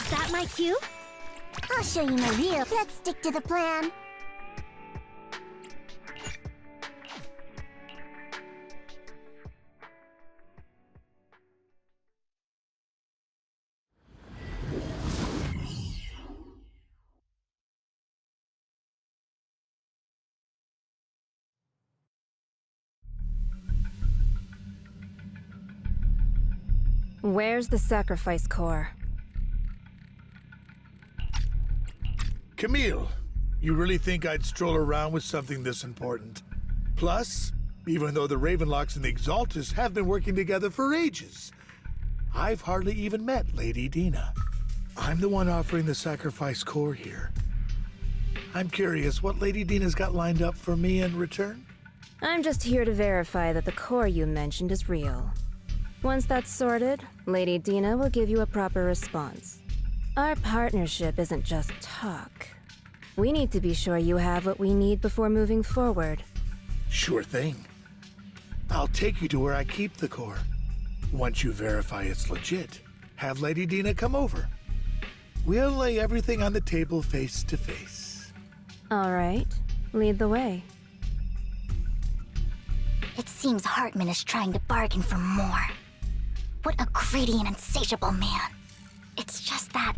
Is that my cue? I'll show you my real. Let's stick to the plan. Where's the sacrifice core? Camille, you really think I'd stroll around with something this important? Plus, even though the Ravenlocks and the Exaltus have been working together for ages, I've hardly even met Lady Dina. I'm the one offering the sacrifice core here. I'm curious what Lady Dina's got lined up for me in return? I'm just here to verify that the core you mentioned is real. Once that's sorted, Lady Dina will give you a proper response. Our partnership isn't just talk. We need to be sure you have what we need before moving forward. Sure thing. I'll take you to where I keep the core. Once you verify it's legit, have Lady Dina come over. We'll lay everything on the table face to face. All right, lead the way. It seems Hartman is trying to bargain for more. What a greedy and insatiable man. It's just that...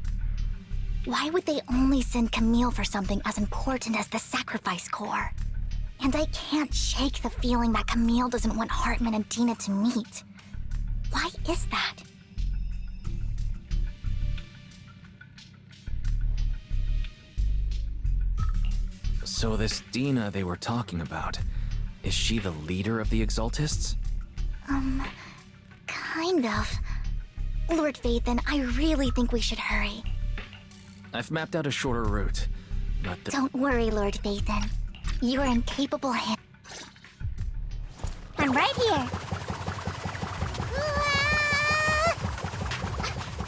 why would they only send Camille for something as important as the sacrifice core? And I can't shake the feeling that Camille doesn't want Hartman and Dina to meet. Why is that? So this Dina they were talking about, is she the leader of the Exaltists? Kind of. Lord Phaethon, I really think we should hurry. I've mapped out a shorter route, but Don't worry, Lord Phaethon. You're in capable hands. I'm right here.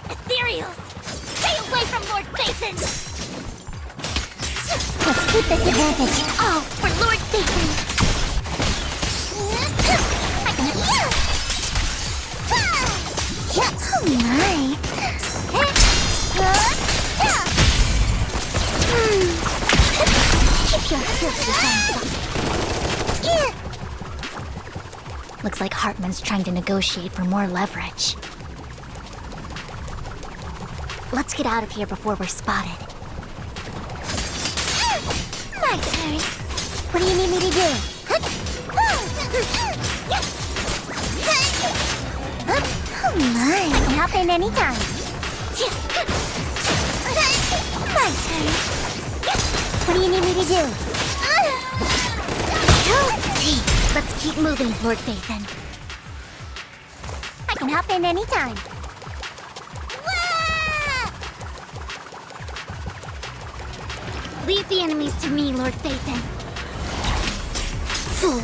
Ethereals! Stay away from Lord Phaethon! Let's keep this advantage. Oh, for Lord Phaethon! Oh my. Keep your filthy hands off. Looks like Hartman's trying to negotiate for more leverage. Let's get out of here before we're spotted. My turn. What do you need me to do? Oh my. I can hop in anytime. My turn. What do you need me to do? Let's keep moving, Lord Phaethon. I can hop in anytime. Leave the enemies to me, Lord Phaethon. Fool.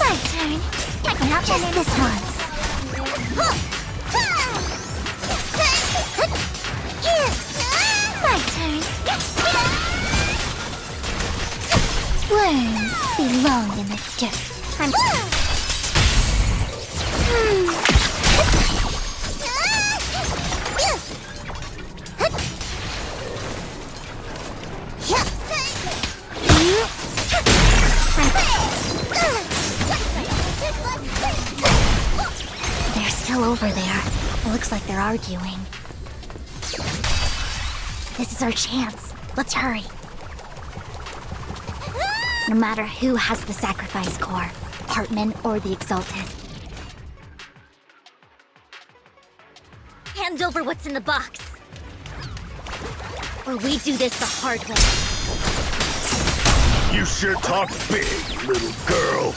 My turn. I can hop in this once. My turn. Worms belong in the dirt. I'm... They're still over there. It looks like they're arguing. This is our chance. Let's hurry. No matter who has the sacrifice core, Hartman or the Exalted. Hand over what's in the box. Or we do this the hard way. You sure talk big, little girl.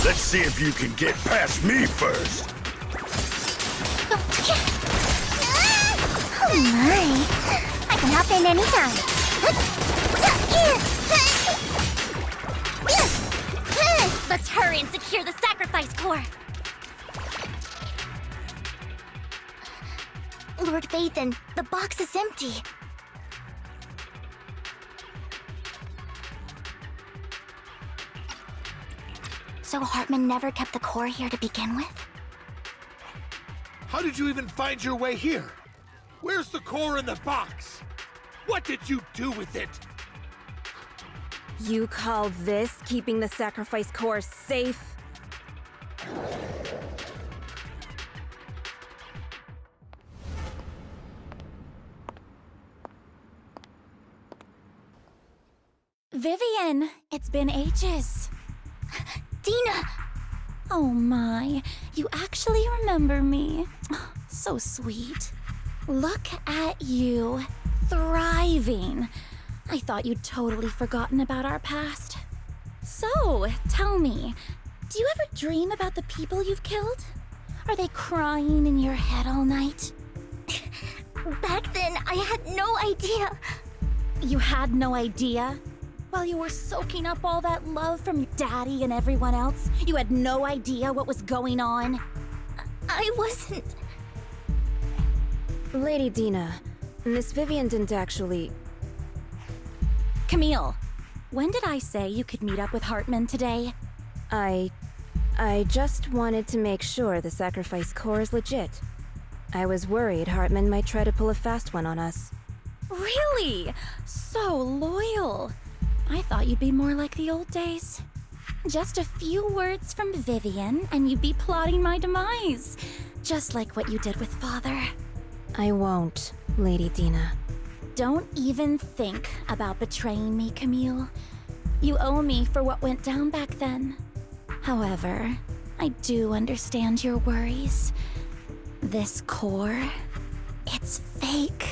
Let's see if you can get past me first. Oh my. I can hop in anytime. Let's hurry and secure the sacrifice core. Lord Phaethon, the box is empty. So Hartman never kept the core here to begin with? How did you even find your way here? Where's the core in the box? What did you do with it? You call this keeping the sacrifice core safe? Vivian, it's been ages. Dina! Oh my, you actually remember me. So sweet. Look at you, thriving. I thought you'd totally forgotten about our past. So, tell me, do you ever dream about the people you've killed? Are they crying in your head all night? Back then, I had no idea. You had no idea? While you were soaking up all that love from Daddy and everyone else, you had no idea what was going on? I wasn't. Lady Dina, Miss Vivian didn't actually... Camille, when did I say you could meet up with Hartman today? I just wanted to make sure the sacrifice core is legit. I was worried Hartman might try to pull a fast one on us. Really? So loyal. I thought you'd be more like the old days. Just a few words from Vivian, and you'd be plotting my demise. Just like what you did with Father. I won't, Lady Dina. Don't even think about betraying me, Camille. You owe me for what went down back then. However, I do understand your worries. This core, it's fake.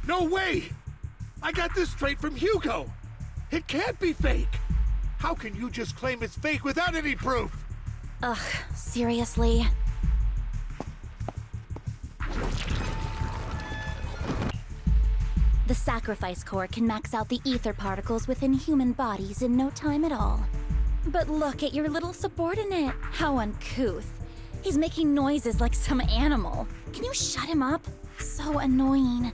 No way! I got this straight from Hugo! It can't be fake! How can you just claim it's fake without any proof? Ugh, seriously. The sacrifice core can max out the ether particles within human bodies in no time at all. But look at your little subordinate. How uncouth. He's making noises like some animal. Can you shut him up? So annoying.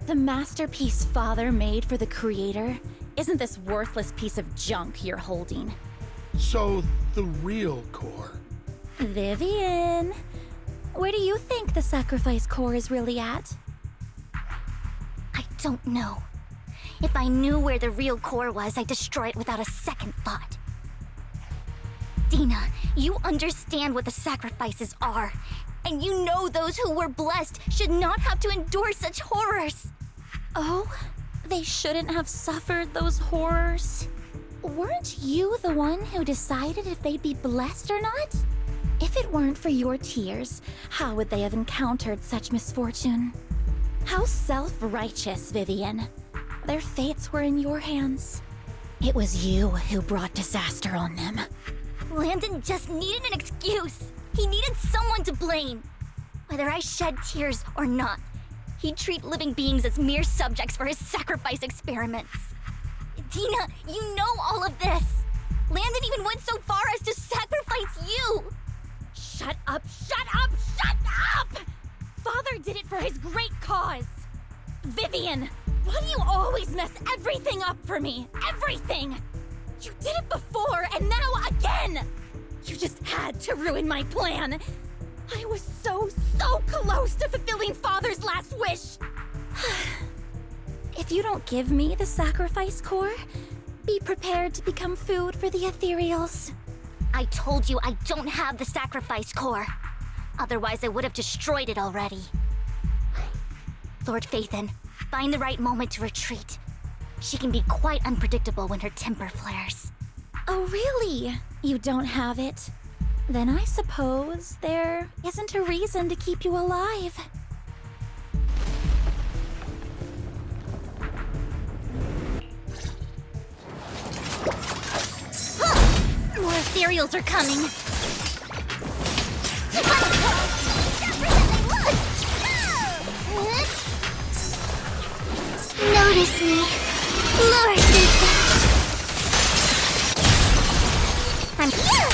The masterpiece Father made for the Creator isn't this worthless piece of junk you're holding. So, the real core. Vivian, where do you think the sacrifice core is really at? I don't know. If I knew where the real core was, I'd destroy it without a second thought. Dina, you understand what the sacrifices are. And you know those who were blessed should not have to endure such horrors. Oh, they shouldn't have suffered those horrors. Weren't you the one who decided if they'd be blessed or not? If it weren't for your tears, how would they have encountered such misfortune? How self-righteous, Vivian. Their fates were in your hands. It was you who brought disaster on them. Landon just needed an excuse. He needed someone to blame. Whether I shed tears or not, he'd treat living beings as mere subjects for his sacrifice experiments. Dina, you know all of this. Landon even went so far as to sacrifice you. Shut up, shut up, shut up! Father did it for his great cause. Vivian, why do you always mess everything up for me? Everything! You did it before, and now again! You just had to ruin my plan. I was so close to fulfilling Father's last wish. If you don't give me the sacrifice core, be prepared to become food for the ethereals. I told you I don't have the sacrifice core. Otherwise, I would have destroyed it already. Lord Phaethon, find the right moment to retreat. She can be quite unpredictable when her temper flares. Oh, really? You don't have it? Then I suppose there isn't a reason to keep you alive. More ethereals are coming. Notice me, Lord Phaethon. I'm here.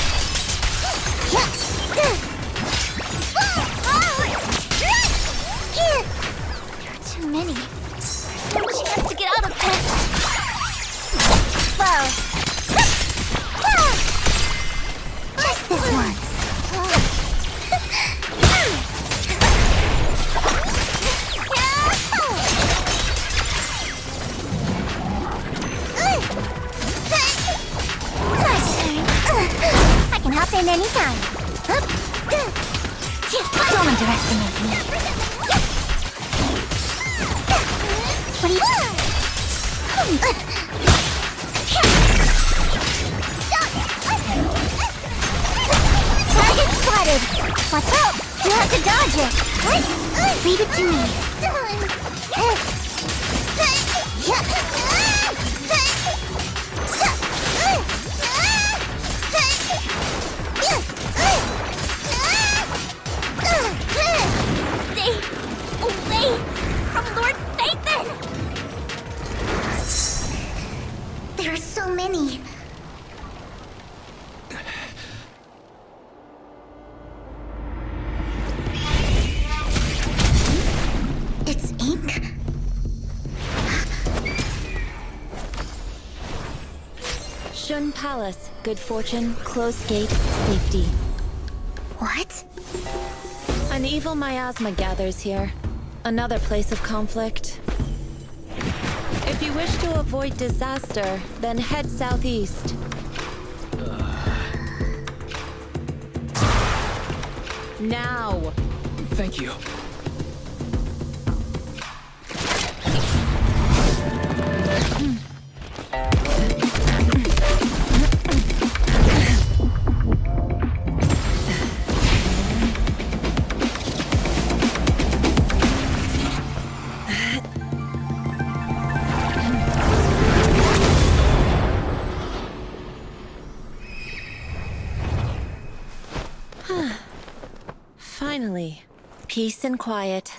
There are too many. No chance to get out of this. Whoa. Just this once. in any time. Don't underestimate me. What do you... Target spotted! Watch out! You have to dodge it! Leave it to me. Stay away from Lord Nathan! There are so many. It's ink? Shun Palace. Good fortune, closed gate, safety. What? An evil miasma gathers here. Another place of conflict. If you wish to avoid disaster, then head southeast. Now! Thank you. Finally, peace and quiet.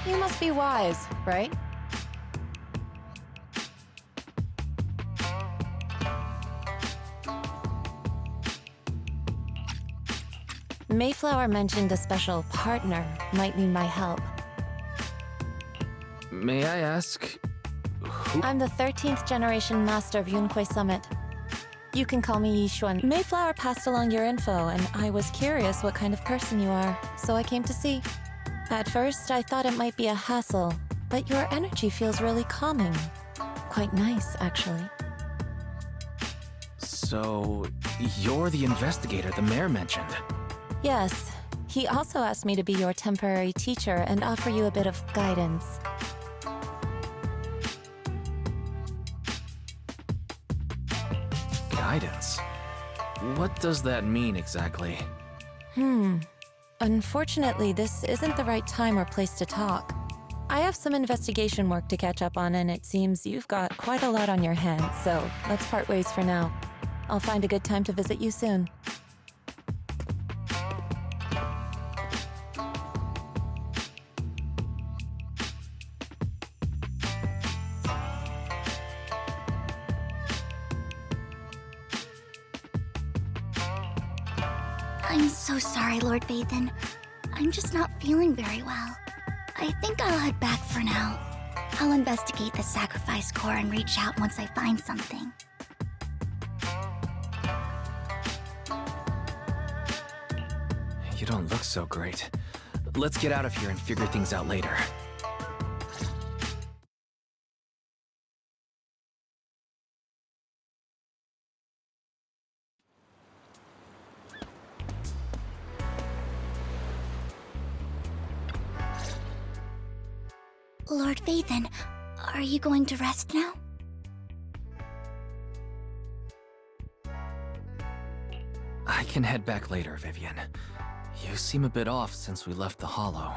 You must be wise, right? Mayflower mentioned a special partner might need my help. May I ask who? I'm the 13th generation master of Yunhui Summit. You can call me Yishuan. Mayflower passed along your info, and I was curious what kind of person you are, so I came to see. At first, I thought it might be a hassle, but your energy feels really calming. Quite nice, actually. So, you're the investigator the mayor mentioned. Yes. He also asked me to be your temporary teacher and offer you a bit of guidance. Guidance? What does that mean exactly? Unfortunately, this isn't the right time or place to talk. I have some investigation work to catch up on, and it seems you've got quite a lot on your hands, so let's part ways for now. I'll find a good time to visit you soon. I'm so sorry, Lord Vathan. I'm just not feeling very well. I think I'll head back for now. I'll investigate the sacrifice core and reach out once I find something. You don't look so great. Let's get out of here and figure things out later. Lord Vathan, are you going to rest now? I can head back later, Vivian. You seem a bit off since we left the Hollow.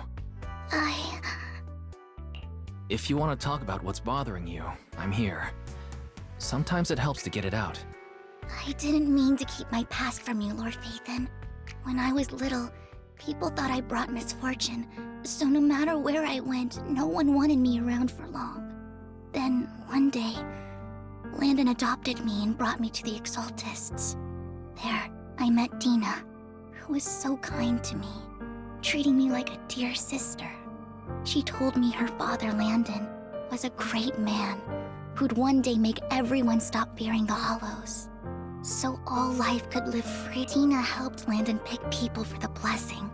If you want to talk about what's bothering you, I'm here. Sometimes it helps to get it out. I didn't mean to keep my past from you, Lord Vathan. When I was little, people thought I brought misfortune, so no matter where I went, no one wanted me around for long. Then, one day, Landon adopted me and brought me to the Exaltists. There, I met Dina, who was so kind to me, treating me like a dear sister. She told me her father, Landon, was a great man who'd one day make everyone stop fearing the Hollows. So all life could live free. Dina helped Landon pick people for the blessing,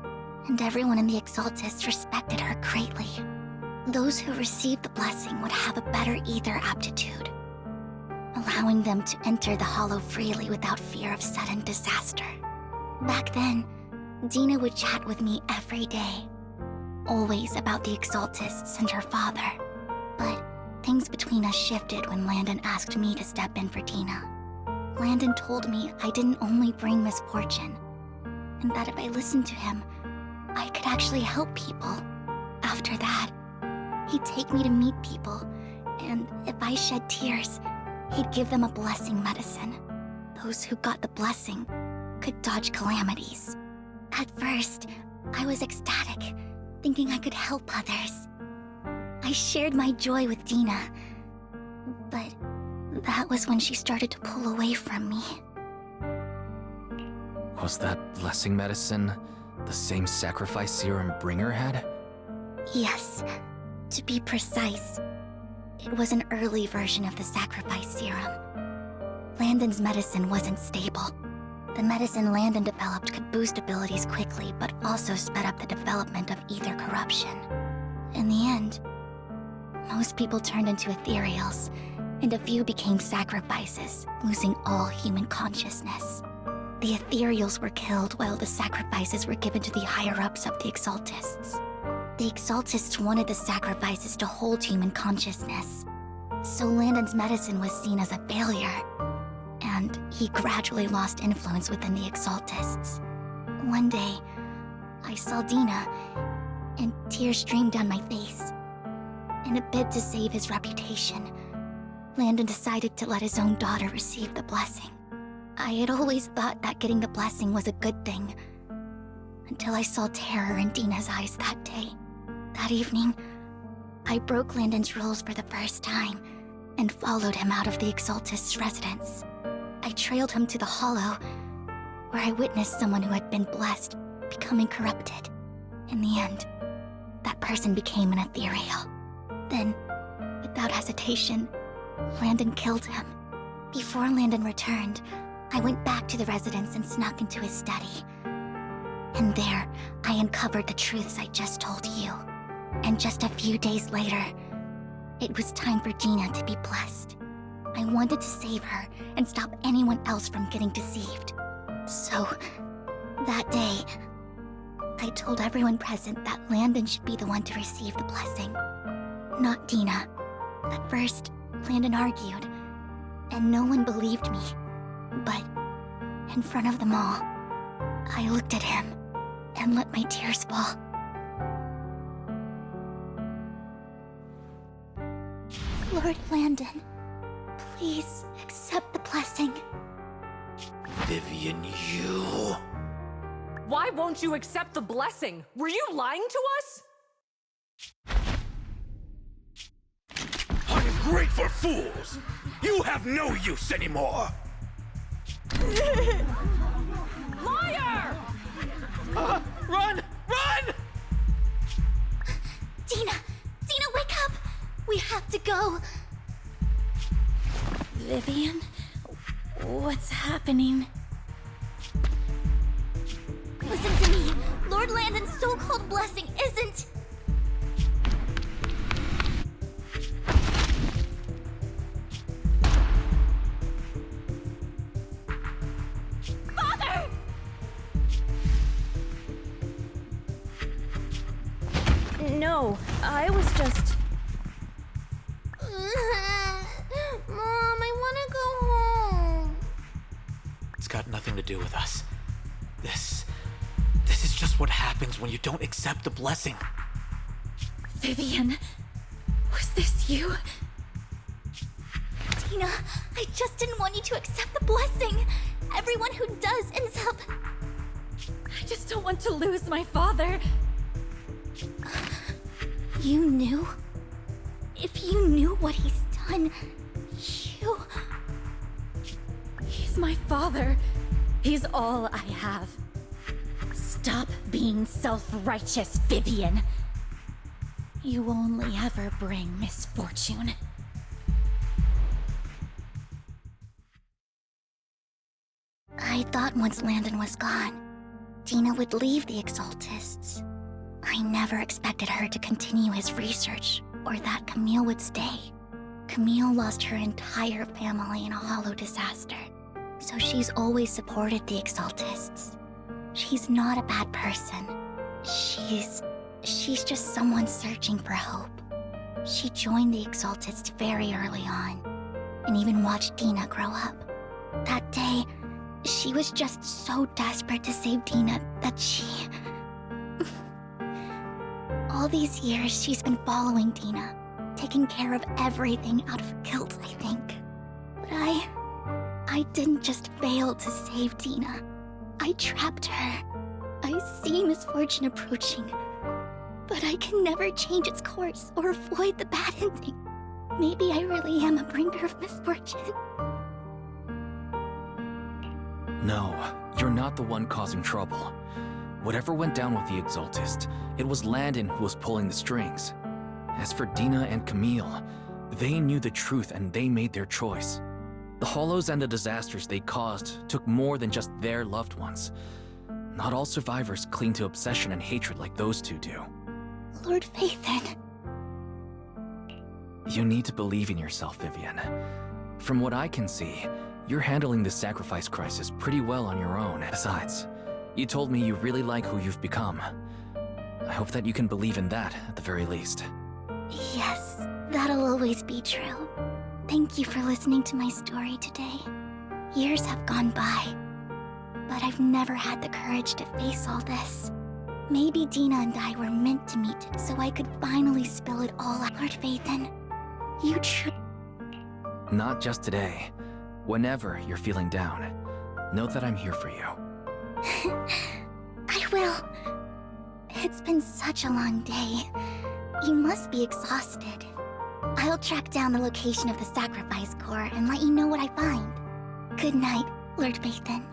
and everyone in the Exaltists respected her greatly. Those who received the blessing would have a better ether aptitude. allowing them to enter the Hollow freely without fear of sudden disaster. Back then, Dina would chat with me every day, always about the Exaltists and her father. But things between us shifted when Landon asked me to step in for Dina. Landon told me I didn't only bring misfortune, and that if I listened to him, I could actually help people. After that, he'd take me to meet people, and if I shed tears, he'd give them a blessing medicine. Those who got the blessing could dodge calamities. At first, I was ecstatic, thinking I could help others. I shared my joy with Dina, but that was when she started to pull away from me. Was that blessing medicine the same sacrifice serum Bringer had? Yes, to be precise, it was an early version of the sacrifice serum. Landon's medicine wasn't stable. The medicine Landon developed could boost abilities quickly, but also sped up the development of ether corruption. In the end, most people turned into ethereals, and a few became sacrifices, losing all human consciousness. The ethereals were killed while the sacrifices were given to the higher-ups of the Exaltists. The Exaltists wanted the sacrifices to hold human consciousness, so Landon's medicine was seen as a failure, and he gradually lost influence within the Exaltists. One day, I saw Dina, and tears streamed down my face. In a bid to save his reputation, Landon decided to let his own daughter receive the blessing. I had always thought that getting the blessing was a good thing, until I saw terror in Dina's eyes that day. That evening, I broke Landon's rules for the first time and followed him out of the Exaltist's residence. I trailed him to the Hollow, where I witnessed someone who had been blessed becoming corrupted. In the end, that person became an ethereal. Then, without hesitation, Landon killed him. Before Landon returned, I went back to the residence and snuck into his study. And there, I uncovered the truths I just told you. And just a few days later, it was time for Dina to be blessed. I wanted to save her and stop anyone else from getting deceived. So, that day, I told everyone present that Landon should be the one to receive the blessing, not Dina. At first, Landon argued, and no one believed me. But, in front of them all, I looked at him and let my tears fall. Lord Landon, please accept the blessing. Vivian, you... Why won't you accept the blessing? Were you lying to us? Ungrateful fools! You have no use anymore! Liar! Run! Run! Dina! Dina, wake up! We have to go! Vivian? What's happening? Listen to me. Lord Landon's so-called blessing isn't... Father! No, I was just... Mom, I want to go home. It's got nothing to do with us. This is just what happens when you don't accept the blessing. Vivian, was this you? Dina, I just didn't want you to accept the blessing. Everyone who does ends up... I just don't want to lose my father. You knew? If you knew what he's done, you... He's my father. He's all I have. Stop being self-righteous, Vivian. You only ever bring misfortune. I thought once Landon was gone, Dina would leave the Exaltists. I never expected her to continue his research, or that Camille would stay. Camille lost her entire family in a hollow disaster, so she's always supported the Exaltists. She's not a bad person. She's just someone searching for hope. She joined the Exaltists very early on, and even watched Dina grow up. That day, she was just so desperate to save Dina that she... All these years, she's been following Dina, taking care of everything out of guilt, I think. But I didn't just fail to save Dina. I trapped her. I see misfortune approaching, but I can never change its course or avoid the bad ending. Maybe I really am a bringer of misfortune. No, you're not the one causing trouble. Whatever went down with the Exaltist, it was Landon who was pulling the strings. As for Dina and Camille, they knew the truth and they made their choice. The Hollows and the disasters they caused took more than just their loved ones. Not all survivors cling to obsession and hatred like those two do. Lord Phaethon. You need to believe in yourself, Vivian. From what I can see, you're handling this sacrifice crisis pretty well on your own. Besides, you told me you really like who you've become. I hope that you can believe in that, at the very least. Yes, that'll always be true. Thank you for listening to my story today. Years have gone by, but I've never had the courage to face all this. Maybe Dina and I were meant to meet, so I could finally spill it all out. Lord Phaethon, you Not just today. Whenever you're feeling down, know that I'm here for you. I will. It's been such a long day. You must be exhausted. I'll track down the location of the sacrifice core and let you know what I find. Good night, Lord Phaethon.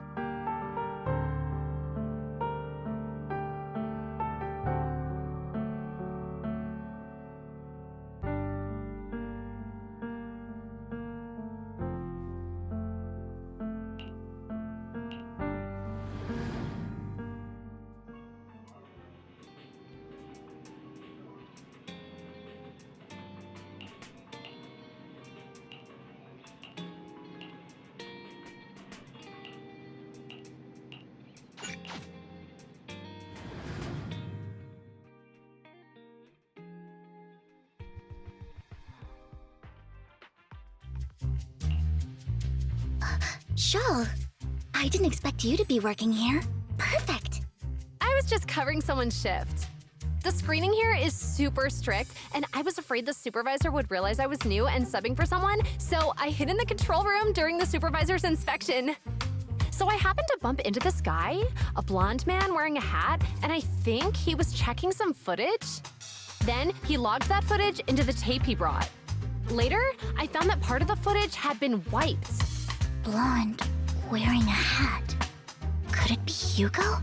Shawl, I didn't expect you to be working here. Perfect. I was just covering someone's shift. The screening here is super strict, and I was afraid the supervisor would realize I was new and subbing for someone, so I hid in the control room during the supervisor's inspection. So I happened to bump into this guy, a blonde man wearing a hat, and I think he was checking some footage. Then he logged that footage into the tape he brought. Later, I found that part of the footage had been wiped. Blonde, wearing a hat. Could it be Hugo?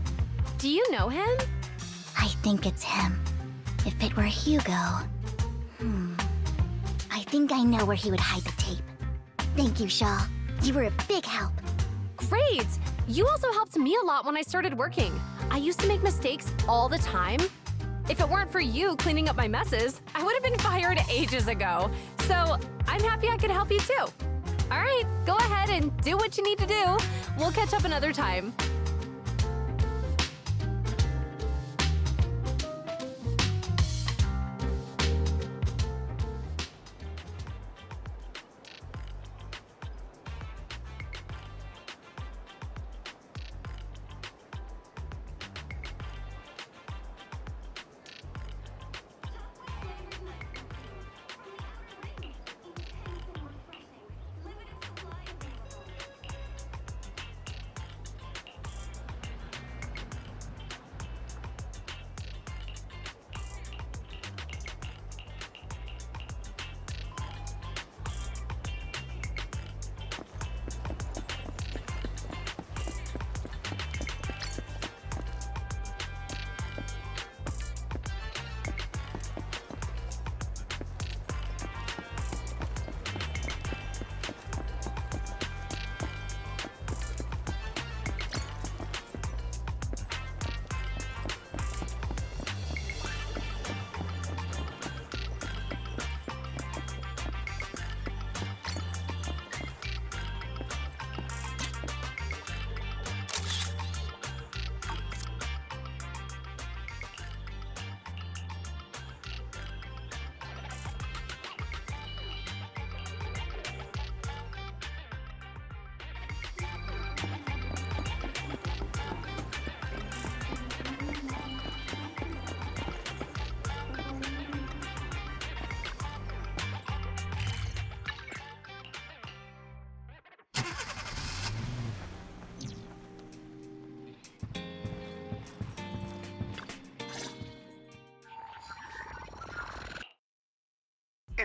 Do you know him? I think it's him. If it were Hugo... I think I know where he would hide the tape. Thank you, Shaw. You were a big help. Great! You also helped me a lot when I started working. I used to make mistakes all the time. If it weren't for you cleaning up my messes, I would have been fired ages ago. So I'm happy I could help you too. All right, go ahead and do what you need to do. We'll catch up another time.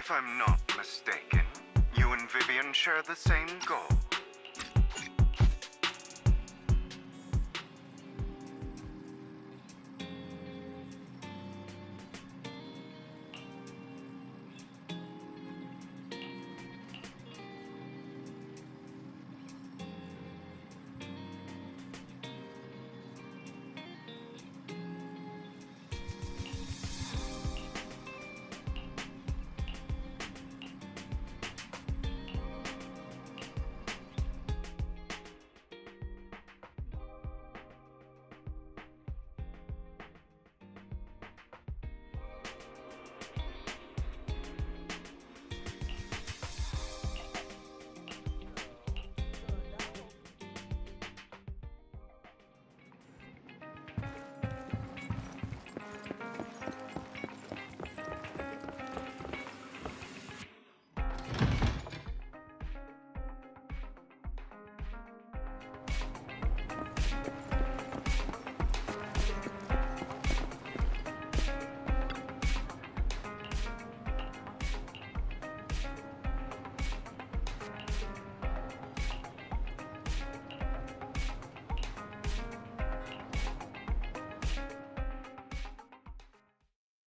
If I'm not mistaken, you and Vivian share the same goal.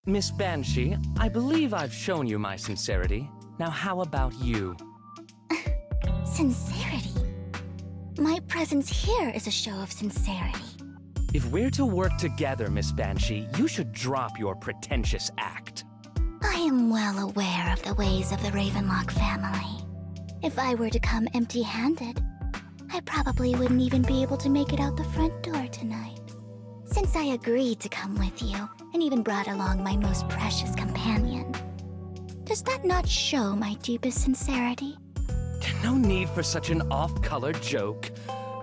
Miss Banshee, I believe I've shown you my sincerity. Now how about you? Sincerity? My presence here is a show of sincerity. If we're to work together, Miss Banshee, you should drop your pretentious act. I am well aware of the ways of the Ravenlock family. If I were to come empty-handed, I probably wouldn't even be able to make it out the front door tonight. Since I agreed to come with you, and even brought along my most precious companion, does that not show my deepest sincerity? No need for such an off-color joke.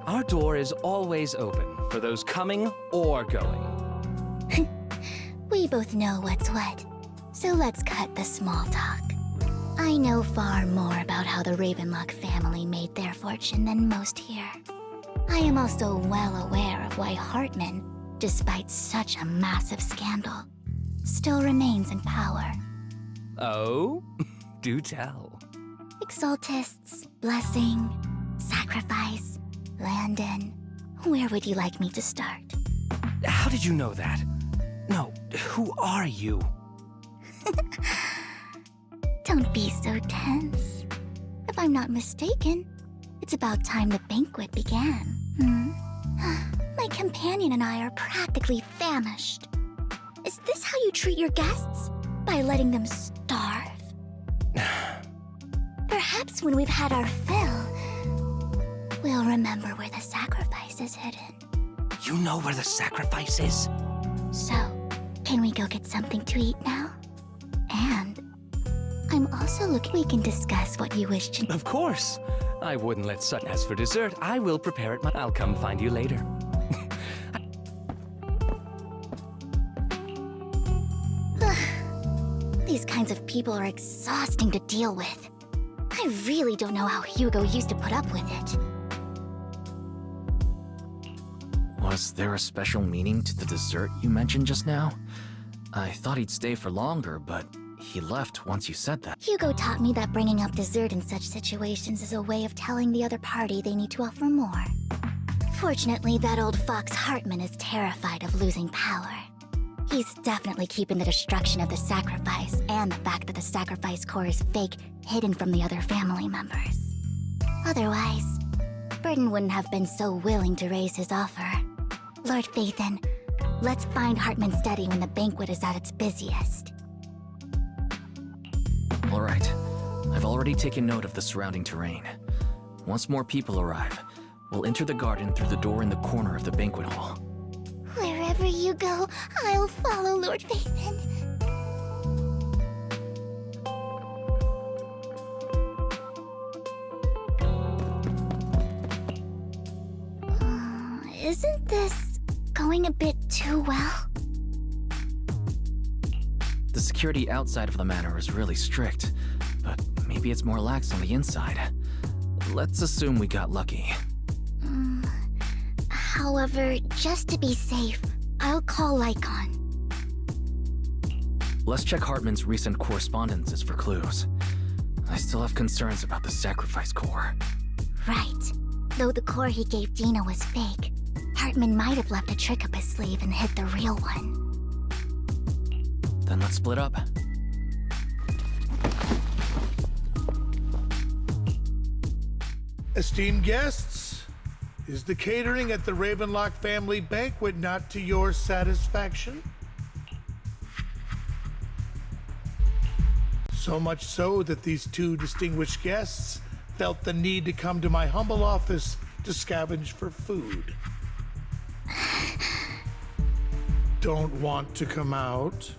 Our door is always open for those coming or going. We both know what's what, so let's cut the small talk. I know far more about how the Ravenlock family made their fortune than most here. I am also well aware of why Hartman, despite such a massive scandal, still remains in power. Oh? Do tell. Exaltists, blessing, sacrifice, Landon. Where would you like me to start? How did you know that? No, who are you? Don't be so tense. If I'm not mistaken, it's about time the banquet began. My companion and I are practically famished. Is this how you treat your guests? By letting them starve? Perhaps when we've had our fill, we'll remember where the sacrifice is hidden. You know where the sacrifice is? So, can we go get something to eat now? And I'm also looking. We can discuss what you wish to. Of course. I wouldn't let such. As for dessert, I will prepare it. I'll come find you later. These kinds of people are exhausting to deal with. I really don't know how Hugo used to put up with it. Was there a special meaning to the dessert you mentioned just now? I thought he'd stay for longer, but he left once you said that. Hugo taught me that bringing up dessert in such situations is a way of telling the other party they need to offer more. Fortunately, that old fox Hartman is terrified of losing power. He's definitely keeping the destruction of the sacrifice and the fact that the sacrifice core is fake hidden from the other family members. Otherwise, Burden wouldn't have been so willing to raise his offer. Lord Phaethon, let's find Hartman's study when the banquet is at its busiest. All right. I've already taken note of the surrounding terrain. Once more people arrive, we'll enter the garden through the door in the corner of the banquet hall. Wherever you go, I'll follow, Lord Phaethon. Isn't this going a bit too well? The security outside of the manor is really strict, but maybe it's more lax on the inside. Let's assume we got lucky. However, just to be safe, I'll call Lycon. let's check Hartman's recent correspondences for clues. I still have concerns about the sacrifice core. Right. Though the core he gave Dina was fake, Hartman might have left a trick up his sleeve and hid the real one. Then let's split up. Esteemed guests, is the catering at the Ravenlock family banquet not to your satisfaction? So much so that these two distinguished guests felt the need to come to my humble office to scavenge for food. Don't want to come out?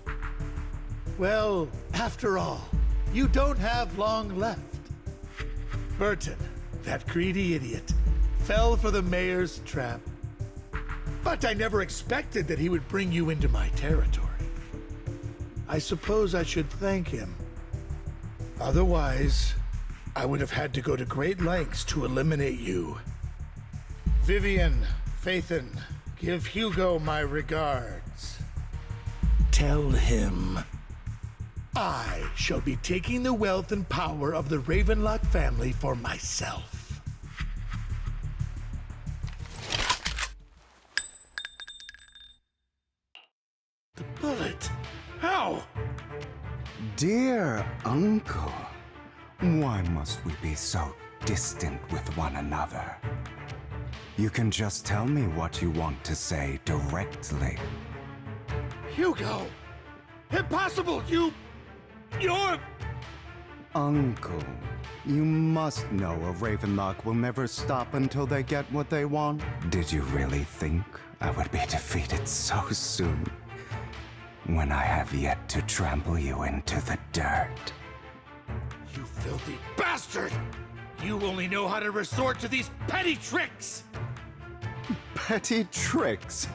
Well, after all, you don't have long left. Burton, that greedy idiot, fell for the mayor's trap. But I never expected that he would bring you into my territory. I suppose I should thank him. Otherwise, I would have had to go to great lengths to eliminate you. Vivian, Phaethon, give Hugo my regards. Tell him I shall be taking the wealth and power of the Ravenlock family for myself. The bullet? How? Dear Uncle, why must we be so distant with one another? You can just tell me what you want to say directly. Hugo! Impossible! You're... Uncle, you must know a Ravenlock will never stop until they get what they want. Did you really think I would be defeated so soon? When I have yet to trample you into the dirt. You filthy bastard! You only know how to resort to these petty tricks! Petty tricks?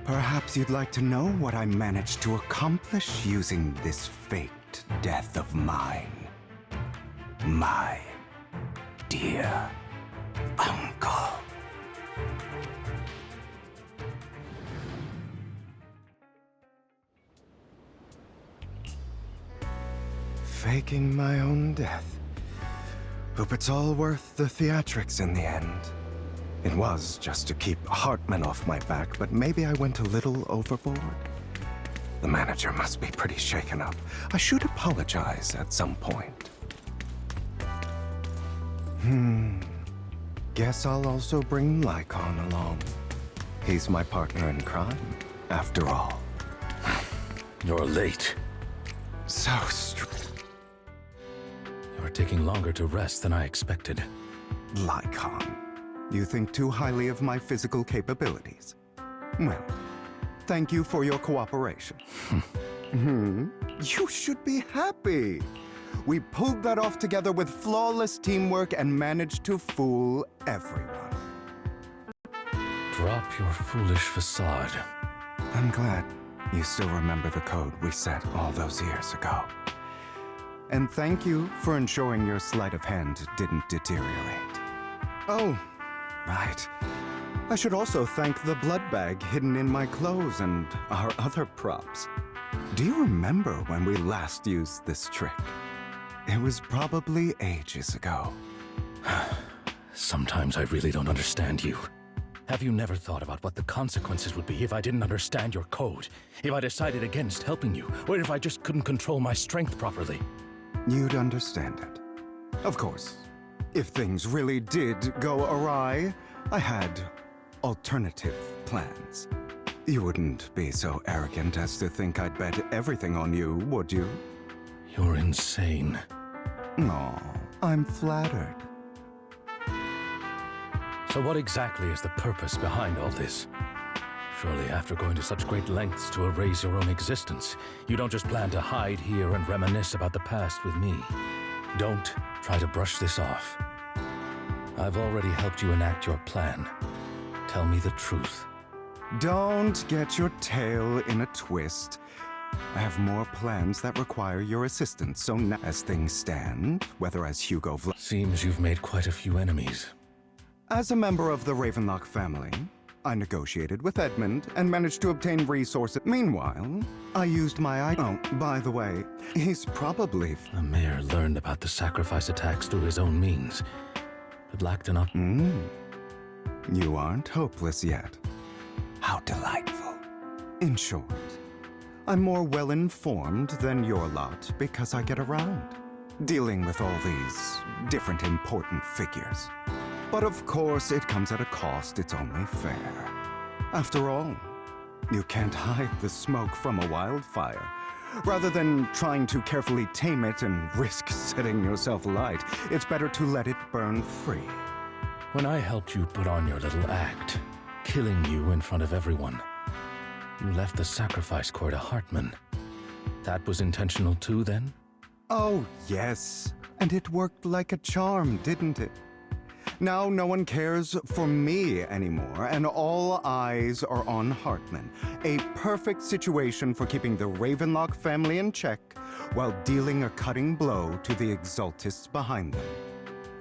Perhaps you'd like to know what I managed to accomplish using this faked death of mine. My dear uncle. Faking my own death. Hope it's all worth the theatrics in the end. It was just to keep Hartman off my back, but maybe I went a little overboard. The manager must be pretty shaken up. I should apologize at some point. Guess I'll also bring Lycon along. He's my partner in crime, after all. You're late. So You're taking longer to rest than I expected. Lycon, you think too highly of my physical capabilities. Well, thank you for your cooperation. You should be happy. We pulled that off together with flawless teamwork and managed to fool everyone. Drop your foolish facade. I'm glad you still remember the code we set all those years ago. And thank you for ensuring your sleight of hand didn't deteriorate. Oh, right. I should also thank the blood bag hidden in my clothes and our other props. Do you remember when we last used this trick? It was probably ages ago. Sometimes I really don't understand you. Have you never thought about what the consequences would be if I didn't understand your code? If I decided against helping you? Or if I just couldn't control my strength properly? You'd understand it. Of course, if things really did go awry, I had alternative plans. You wouldn't be so arrogant as to think I'd bet everything on you, would you? You're insane. Aw, I'm flattered. So what exactly is the purpose behind all this? Surely after going to such great lengths to erase your own existence, you don't just plan to hide here and reminisce about the past with me. Don't try to brush this off. I've already helped you enact your plan. Tell me the truth. Don't get your tail in a twist. I have more plans that require your assistance, so now, as things stand, whether as Hugo Seems you've made quite a few enemies. As a member of the Ravenlock family, I negotiated with Edmund and managed to obtain resources. Meanwhile, I used my Oh, by the way, he's probably... The mayor learned about the sacrifice attacks through his own means, but lacked enough... You aren't hopeless yet. How delightful. In short, I'm more well-informed than your lot because I get around, dealing with all these different important figures. But of course, it comes at a cost. It's only fair. After all, you can't hide the smoke from a wildfire. Rather than trying to carefully tame it and risk setting yourself alight, it's better to let it burn free. When I helped you put on your little act, killing you in front of everyone, you left the sacrifice core to Hartman. That was intentional too, then? Oh, yes. And it worked like a charm, didn't it? Now no one cares for me anymore, and all eyes are on Hartman. A perfect situation for keeping the Ravenlock family in check while dealing a cutting blow to the Exaltists behind them.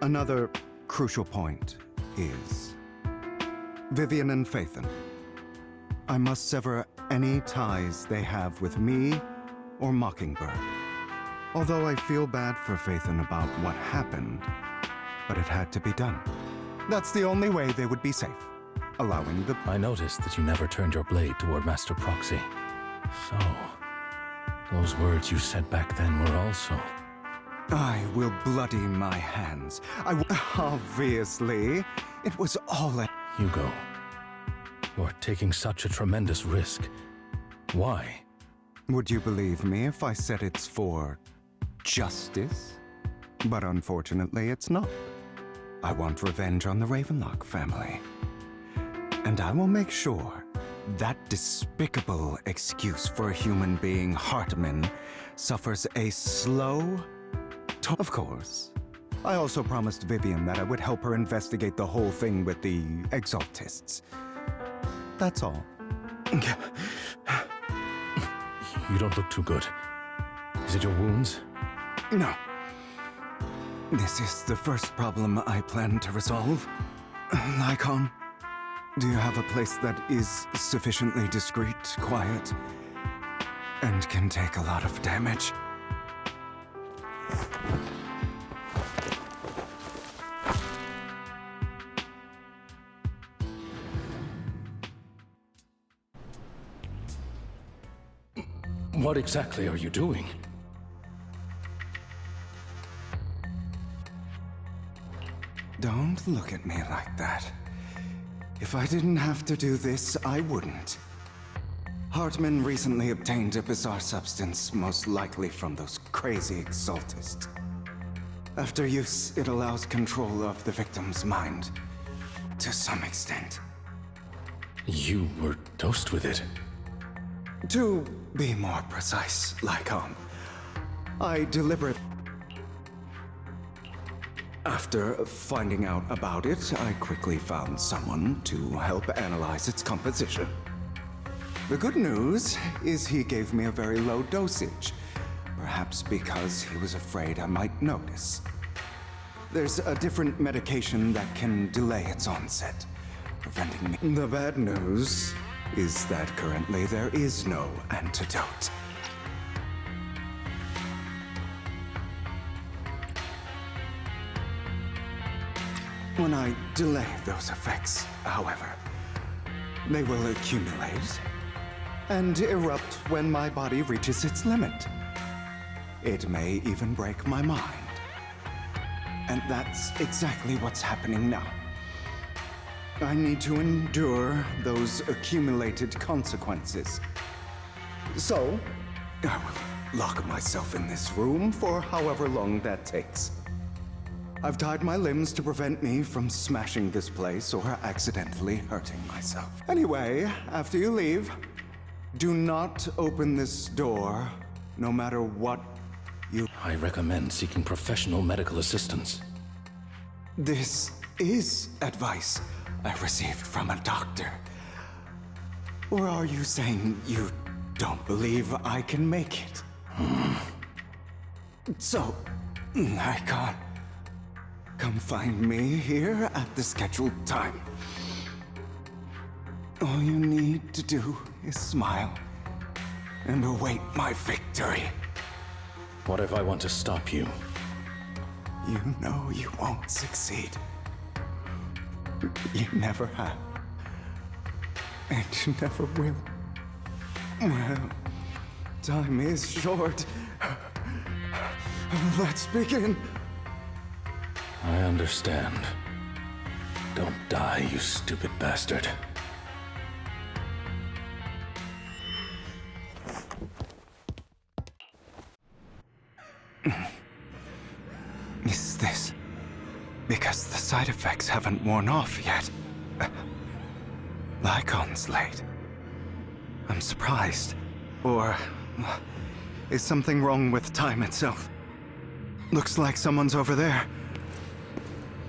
Another crucial point is Vivian and Phaethon. I must sever any ties they have with me or Mockingbird. Although I feel bad for Phaethon about what happened, but it had to be done. That's the only way they would be safe, allowing the... I noticed that you never turned your blade toward Master Proxy. So, those words you said back then were also... I will bloody my hands. Obviously, it was all a... Hugo, you're taking such a tremendous risk. Why? Would you believe me if I said it's for justice? But unfortunately, it's not. I want revenge on the Ravenlock family. And I will make sure that despicable excuse for a human being, Hartman, suffers a slow... Of course. I also promised Vivian that I would help her investigate the whole thing with the Exaltists. That's all. You don't look too good. Is it your wounds? No. This is the first problem I plan to resolve. Lycon, do you have a place that is sufficiently discreet, quiet, and can take a lot of damage? What exactly are you doing? Don't look at me like that. If I didn't have to do this, I wouldn't. Hartman recently obtained a bizarre substance, most likely from those crazy Exaltists. After use, it allows control of the victim's mind. To some extent. You were dosed with it. To be more precise, Lycon, I deliberately... After finding out about it, I quickly found someone to help analyze its composition. The good news is he gave me a very low dosage, perhaps because he was afraid I might notice. There's a different medication that can delay its onset, preventing me. The bad news is that currently there is no antidote. When I delay those effects, however, they will accumulate and erupt when my body reaches its limit. It may even break my mind. And that's exactly what's happening now. I need to endure those accumulated consequences. So, I will lock myself in this room for however long that takes. I've tied my limbs to prevent me from smashing this place or accidentally hurting myself. Anyway, after you leave, do not open this door, no matter what you... I recommend seeking professional medical assistance. This is advice I received from a doctor. Or are you saying you don't believe I can make it? So, I can't... Come find me here at the scheduled time. All you need to do is smile and await my victory. What if I want to stop you? You know you won't succeed. You never have. And you never will. Well, time is short. Let's begin. I understand. Don't die, you stupid bastard. Is this because the side effects haven't worn off yet? Lycon's late. I'm surprised. Or is something wrong with time itself? Looks like someone's over there.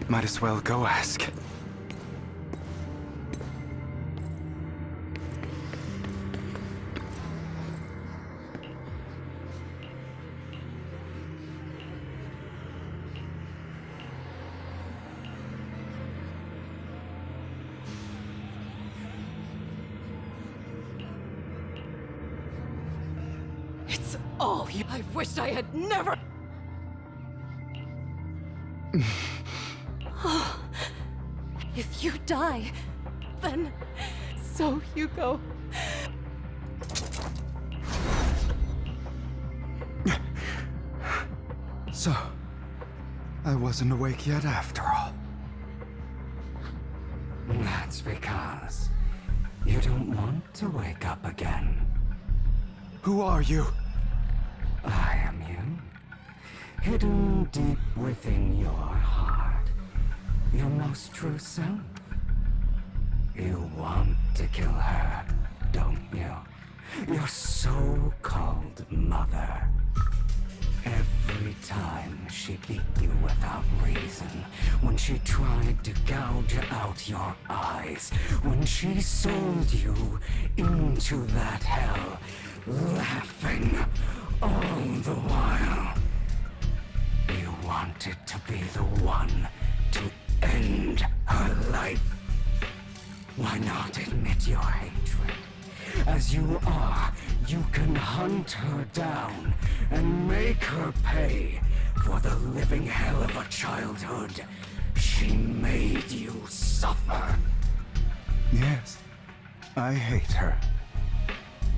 Might as well go ask. It's all you. I wish I had never. If you die, then so you go. So, I wasn't awake yet after all. That's because you don't want to wake up again. Who are you? I am you. Hidden deep within your heart. Your most true self. You want to kill her, don't you? Your so-called mother. Every time she beat you without reason, when she tried to gouge out your eyes, when she sold you into that hell, laughing all the while. You wanted to be the one to end her life. Why not admit your hatred? As you are, you can hunt her down and make her pay for the living hell of a childhood she made you suffer. Yes, I hate her.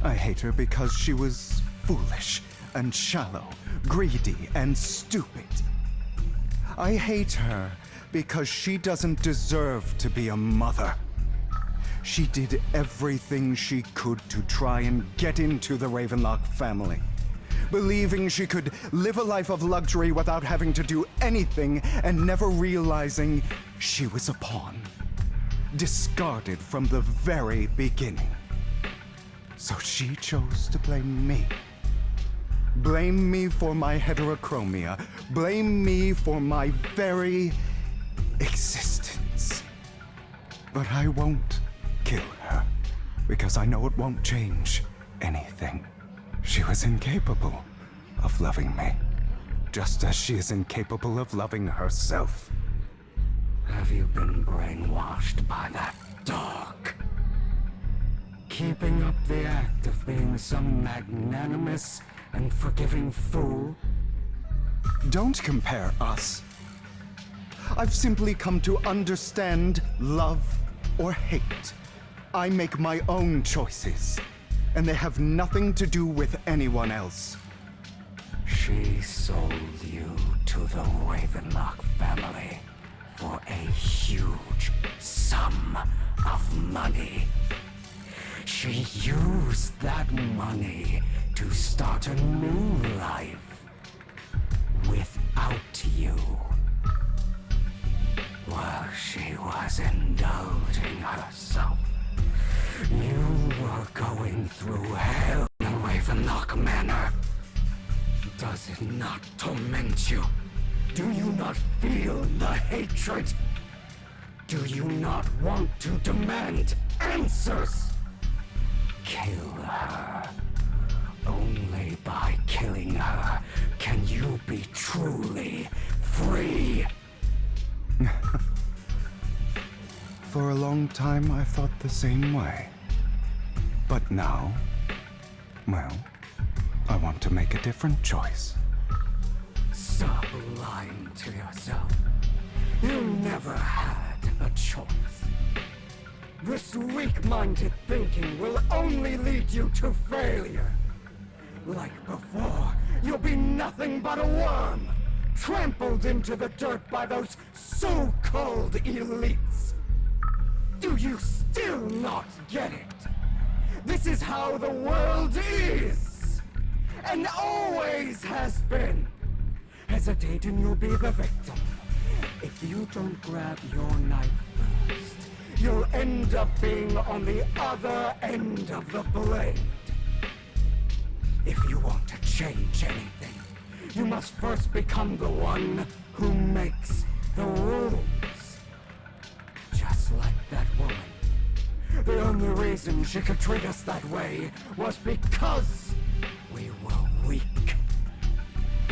I hate her because she was foolish and shallow, greedy and stupid. I hate her because she doesn't deserve to be a mother. She did everything she could to try and get into the Ravenlock family, believing she could live a life of luxury without having to do anything and never realizing she was a pawn, discarded from the very beginning. So she chose to blame me. Blame me for my heterochromia. Blame me for my very existence. But I won't kill her, because I know it won't change anything. She was incapable of loving me, just as she is incapable of loving herself. Have you been brainwashed by that dog? Keeping up the act of being some magnanimous and forgiving fool? Don't compare us. I've simply come to understand love or hate. I make my own choices, and they have nothing to do with anyone else. She sold you to the Ravenlock family for a huge sum of money. She used that money to start a new life without you. While she was indulging herself, you were going through hell in Ravenlock Manor. Does it not torment you? Do you not feel the hatred? Do you not want to demand answers? Kill her. Only by killing her can you be truly free. For a long time, I thought the same way. Now? Well, I want to make a different choice. Stop lying to yourself. You never had a choice. This weak-minded thinking will only lead you to failure. Like before, you'll be nothing but a worm, trampled into the dirt by those so-called elites. Do you still not get it? This is how the world is, and always has been. Hesitate and you'll be the victim. If you don't grab your knife first, you'll end up being on the other end of the blade. If you want to change anything, you must first become the one who makes the rules. Just like that woman. The only reason she could treat us that way was because we were weak.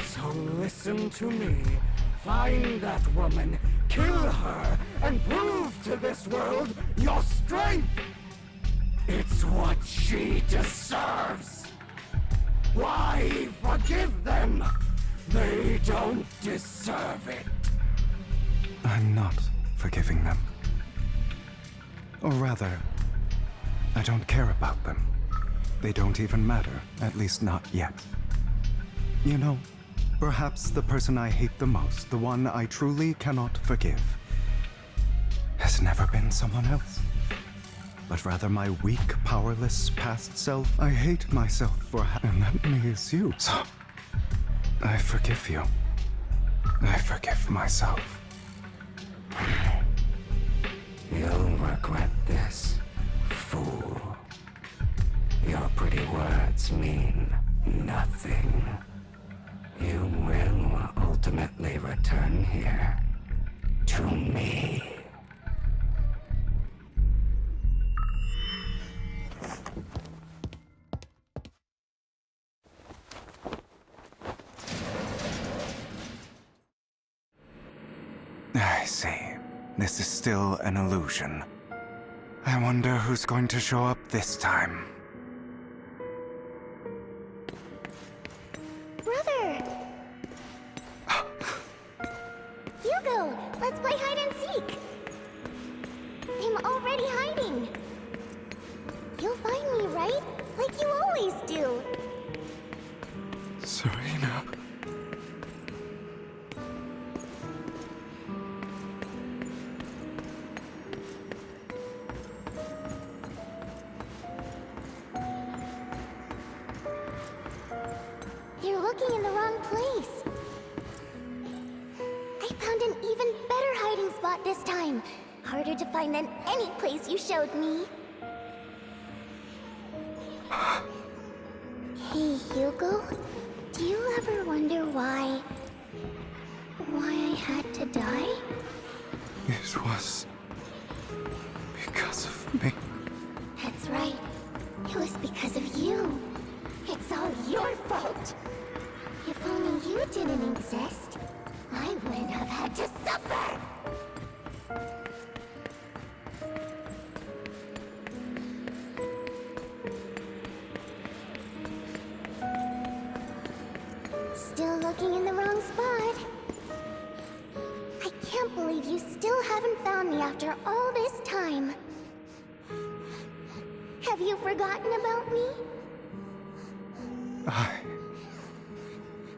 So listen to me. Find that woman, kill her, and prove to this world your strength! It's what she deserves! Why forgive them? They don't deserve it! I'm not forgiving them. Or rather, I don't care about them. They don't even matter, at least not yet. You know, perhaps the person I hate the most, the one I truly cannot forgive, has never been someone else, but rather my weak, powerless past self. I hate myself for and that means you. So, I forgive you. I forgive myself. You'll regret this, fool. Your pretty words mean nothing. You will ultimately return here to me. I see. This is still an illusion. I wonder who's going to show up this time. Brother! Hugo, let's play hide and seek! I'm already hiding! You'll find me, right? Like you always do! Serena. You're looking in the wrong place. I found an even better hiding spot this time. Harder to find than any place you showed me. Hey, Hugo. Do you ever wonder why I had to die? It was because of me. That's right. It was because of you. It's all your fault. If only you didn't exist, I wouldn't have had to suffer! Still looking in the wrong spot. I can't believe you still haven't found me after all this time. Have you forgotten about me?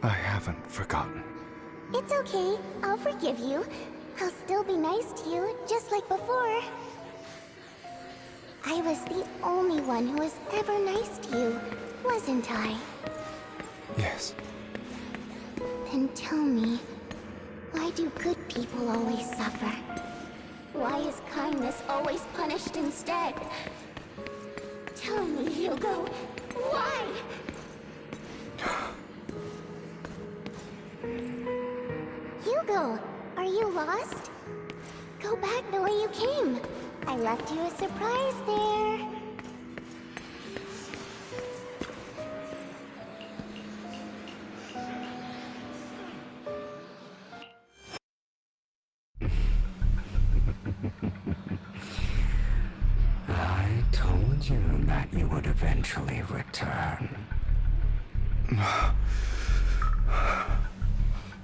I haven't forgotten. It's okay. I'll forgive you. I'll still be nice to you, just like before. I was the only one who was ever nice to you, wasn't I? Yes. Then tell me, why do good people always suffer? Why is kindness always punished instead? Tell me, Hugo, why? Hugo, are you lost? Go back the way you came. I left you a surprise there. I told you that you would eventually return.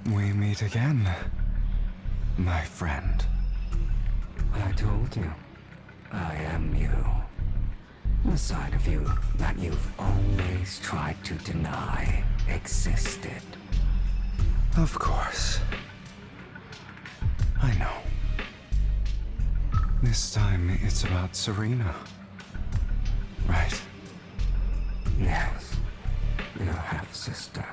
We meet again, my friend. I told you, I am you. The side of you that you've always tried to deny existed. Of course. I know. This time it's about Serena. Right? Yes, your half-sister.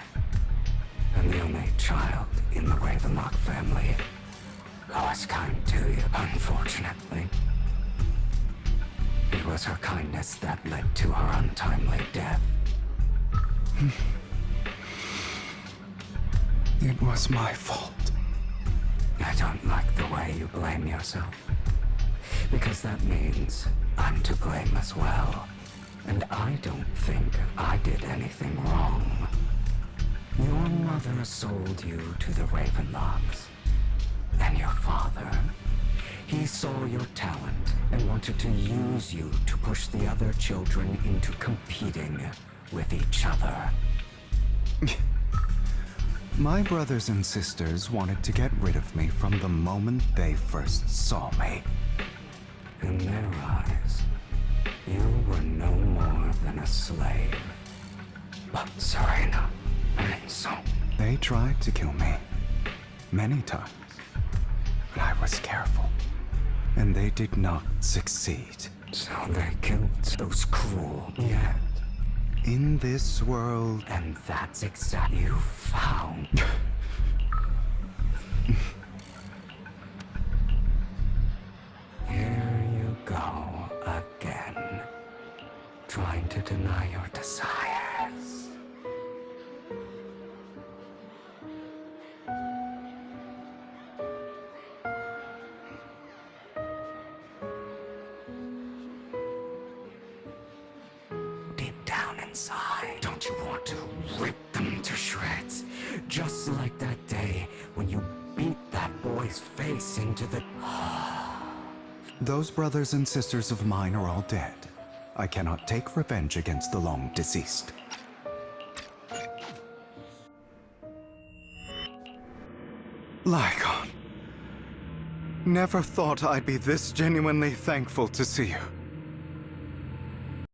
And the only child in the Ravenlock family who was kind to you, unfortunately. It was her kindness that led to her untimely death. It was my fault. I don't like the way you blame yourself. Because that means I'm to blame as well. And I don't think I did anything wrong. Your mother sold you to the Ravenlocks. And your father, he saw your talent and wanted to use you to push the other children into competing with each other. My brothers and sisters wanted to get rid of me from the moment they first saw me. In their eyes, you were no more than a slave. But Serena, and so... They tried to kill me. Many times. But I was careful. And they did not succeed. So they killed those cruel yet. In this world... And that's exactly you found. Here you go again. Trying to deny your desires. Deep down inside, don't you want to rip them to shreds? Just like that day when you beat that boy's face into the... Those brothers and sisters of mine are all dead. I cannot take revenge against the long deceased. Lygon. Never thought I'd be this genuinely thankful to see you.